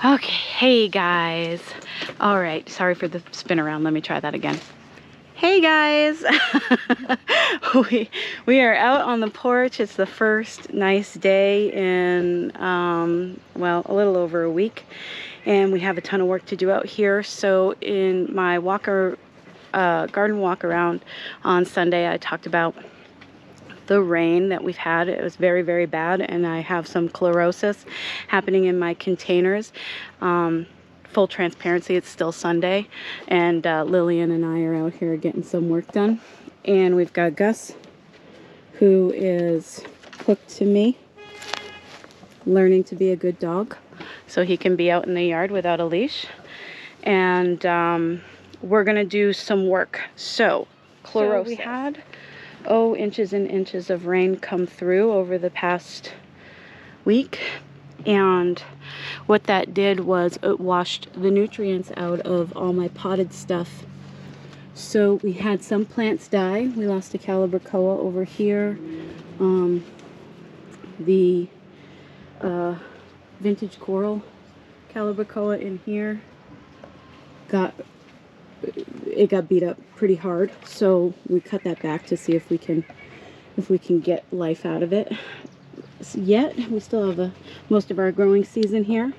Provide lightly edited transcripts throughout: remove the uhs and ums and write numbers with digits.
Okay, hey guys. All right, sorry for the spin around. Let me try that again. Hey guys. we are out on the porch. It's the first nice day in well, a little over a week, and we have a ton of work to do out here. So in my garden walk around on Sunday, I talked about the rain that we've had. It was very, very bad, and I have some chlorosis happening in my containers. Full transparency, it's still Sunday, and Lillian and I are out here getting some work done. And we've got Gus, who is hooked to me, learning to be a good dog so he can be out in the yard without a leash. And we're gonna do some work. So chlorosis. So we had inches and inches of rain come through over the past week, and what that did was it washed the nutrients out of all my potted stuff. So we had some plants die. We lost a calibrachoa over here. The vintage coral calibrachoa in here got beat up pretty hard, so we cut that back to see if we can get life out of it. Yet we still have most of our growing season here,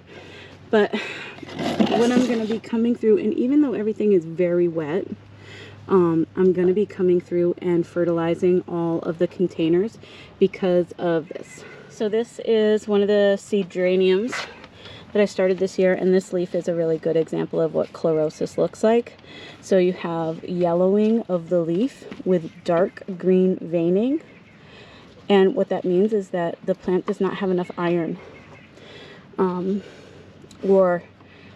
but what I'm going to be coming through, and even though everything is very wet, I'm going to be coming through and fertilizing all of the containers because of this. So this is one of the seed geraniums that I started this year, and this leaf is a really good example of what chlorosis looks like. So you have yellowing of the leaf with dark green veining, and what that means is that the plant does not have enough iron, or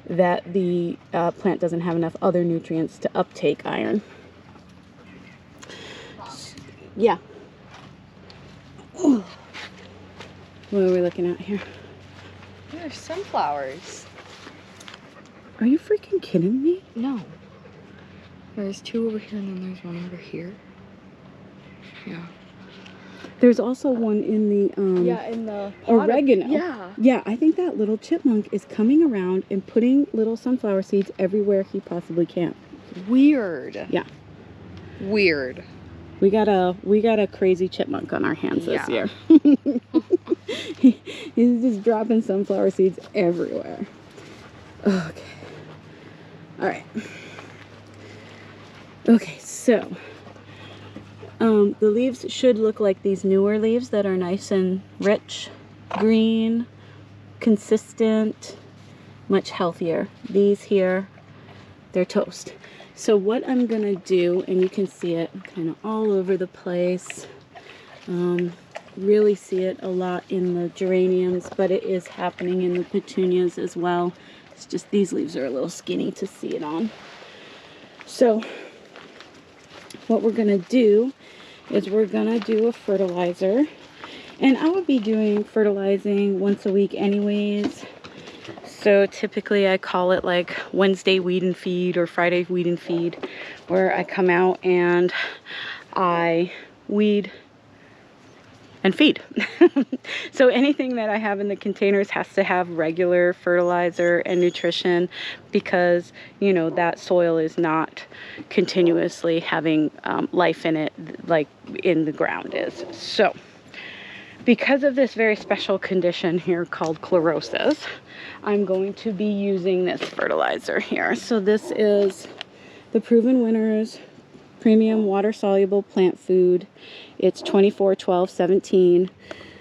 that the plant doesn't have enough other nutrients to uptake iron. Yeah. Oh. What are we looking at here? There's sunflowers. Are you freaking kidding me? No. There's two over here and then there's one over here. Yeah. There's also one in the in the oregano. Yeah. Yeah, I think that little chipmunk is coming around and putting little sunflower seeds everywhere he possibly can. Weird. Yeah. Weird. We got a crazy chipmunk on our hands this year. He's just dropping sunflower seeds everywhere. Okay. All right. Okay, so the leaves should look like these newer leaves that are nice and rich, green, consistent, much healthier. These here, they're toast. So what I'm gonna do, and you can see it kind of all over the place, really see it a lot in the geraniums, but it is happening in the petunias as well. It's just these leaves are a little skinny to see it on. So what we're gonna do is we're gonna do a fertilizer, and I would be doing fertilizing once a week anyways. So typically I call it like Wednesday weed and feed or Friday weed and feed, where I come out and I weed and feed. So anything that I have in the containers has to have regular fertilizer and nutrition, because you know that soil is not continuously having life in it like in the ground is. So because of this very special condition here called chlorosis, I'm going to be using this fertilizer here. So this is the Proven Winners Premium Water Soluble Plant Food. It's 24-12-17.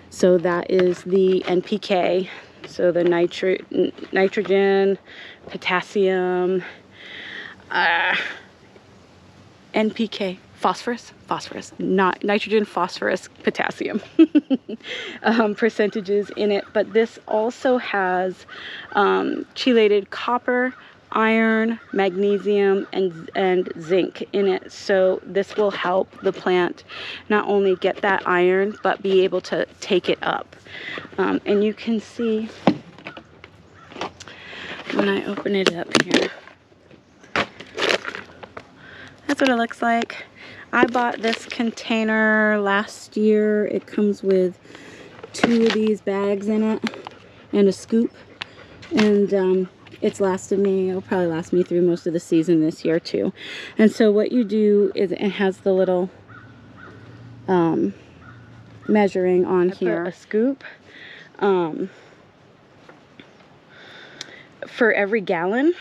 So that is the NPK. So the nitrogen, potassium, NPK, phosphorus, not nitrogen, phosphorus, potassium percentages in it. But this also has chelated copper, iron, magnesium, and zinc in it. So this will help the plant not only get that iron, but be able to take it up. And you can see when I open it up here, that's what it looks like. I bought this container last year. It comes with 2 of these bags in it and a scoop. And it's lasted me, it'll probably last me through most of the season this year too. And so what you do is it has the little measuring on here. Put a scoop for every gallon.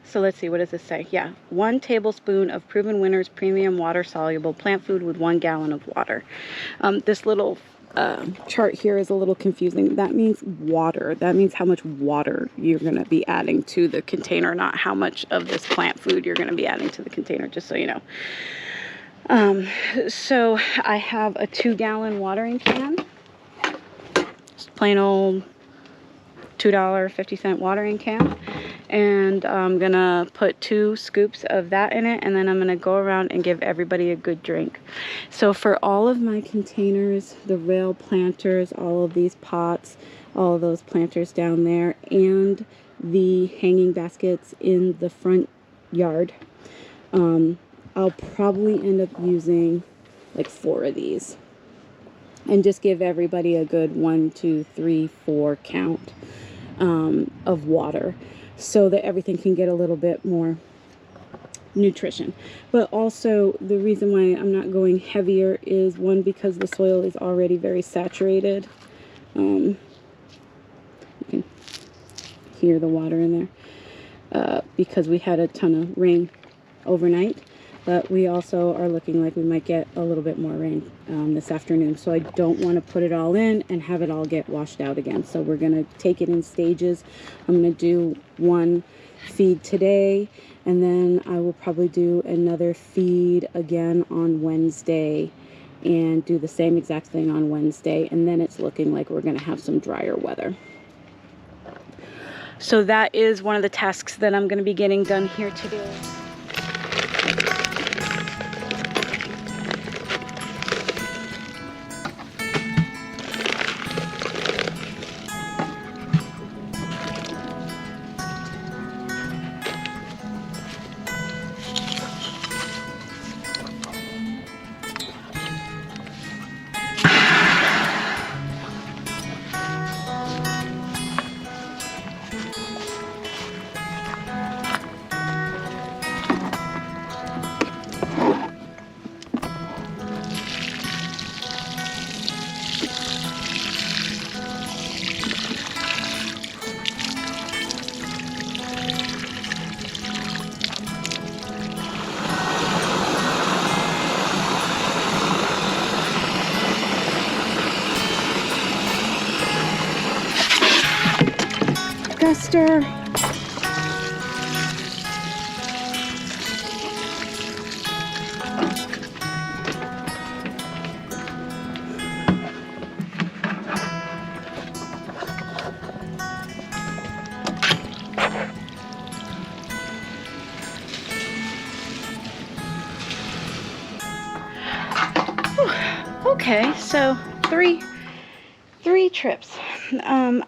So let's see, what does this say? Yeah, 1 tablespoon of Proven Winners premium water soluble plant food with 1 gallon of water. This little chart here is a little confusing. That means water. That means how much water you're going to be adding to the container, not how much of this plant food you're going to be adding to the container, just so you know. So I have a 2-gallon watering can. Just plain old $2.50 watering can. And I'm gonna put 2 scoops of that in it, and then I'm gonna go around and give everybody a good drink. So for all of my containers, the rail planters, all of these pots, all of those planters down there, and the hanging baskets in the front yard, I'll probably end up using like 4 of these and just give everybody a good 1, 2, 3, 4 count of water, so that everything can get a little bit more nutrition. But also the reason why I'm not going heavier is, one, because the soil is already very saturated. You can hear the water in there because we had a ton of rain overnight, but we also are looking like we might get a little bit more rain this afternoon. So I don't want to put it all in and have it all get washed out again. So we're going to take it in stages. I'm going to do 1 feed today, and then I will probably do another feed again on Wednesday and do the same exact thing on Wednesday. And then it's looking like we're going to have some drier weather. So that is one of the tasks that I'm going to be getting done here today. Guster. Okay, so three trips.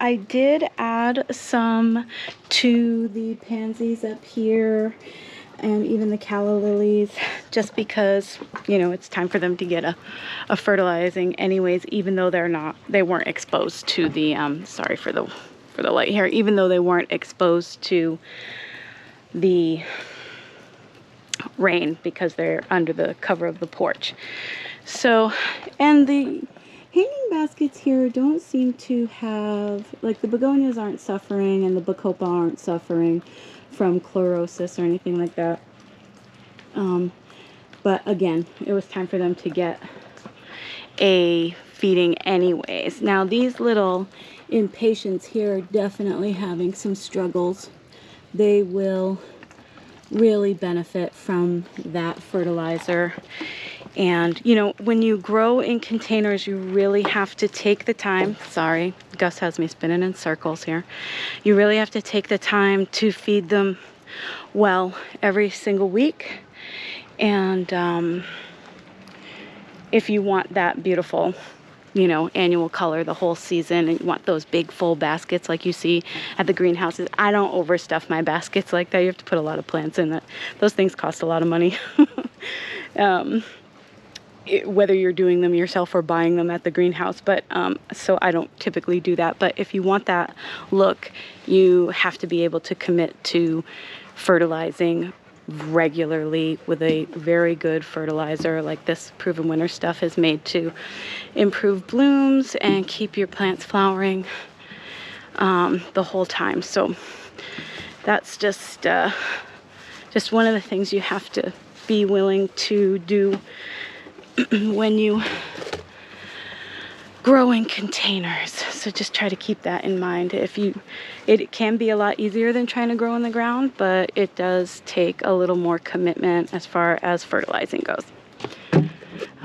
I did add some to the pansies up here and even the calla lilies, just because, you know, it's time for them to get a fertilizing anyways, even though they weren't exposed to the sorry for the light here, even though they weren't exposed to the rain because they're under the cover of the porch. So, and the hanging baskets here don't seem to have, like, the begonias aren't suffering and the bacopa aren't suffering from chlorosis or anything like that. But again, it was time for them to get a feeding anyways. Now these little impatiens here are definitely having some struggles. They will really benefit from that fertilizer. And, you know, when you grow in containers, you really have to take the time. Sorry, Gus has me spinning in circles here. You really have to take the time to feed them well every single week. And if you want that beautiful, you know, annual color the whole season, and you want those big full baskets like you see at the greenhouses. I don't overstuff my baskets like that. You have to put a lot of plants in that. Those things cost a lot of money. whether you're doing them yourself or buying them at the greenhouse, but so I don't typically do that. But if you want that look, you have to be able to commit to fertilizing regularly with a very good fertilizer like this Proven Winner stuff is made to improve blooms and keep your plants flowering the whole time. So that's just one of the things you have to be willing to do when you grow in containers. So just try to keep that in mind. It can be a lot easier than trying to grow in the ground, but it does take a little more commitment as far as fertilizing goes.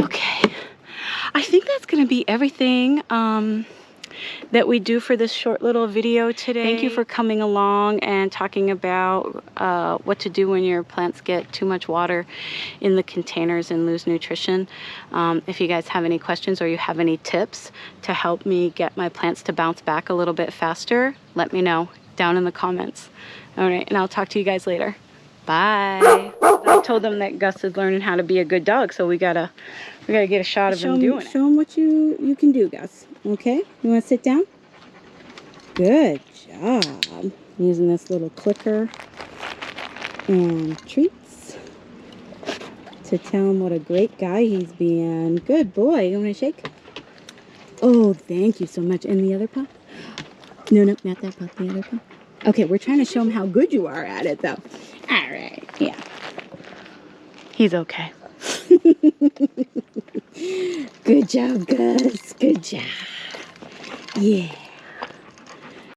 Okay, I think that's going to be everything that we do for this short little video today. Thank you for coming along and talking about what to do when your plants get too much water in the containers and lose nutrition. If you guys have any questions or you have any tips to help me get my plants to bounce back a little bit faster, let me know down in the comments. All right, and I'll talk to you guys later. Bye. I told them that Gus is learning how to be a good dog, so we gotta get a shot of him doing it. Show him what you can do, Gus. Okay, you want to sit down? Good job. Using this little clicker and treats to tell him what a great guy he's being. Good boy. You want to shake? Oh, thank you so much. And the other paw? No, not that paw. The other paw. Okay, we're trying to show him how good you are at it, though. All right. Yeah. He's okay. Good job, Gus. Good job. Yeah.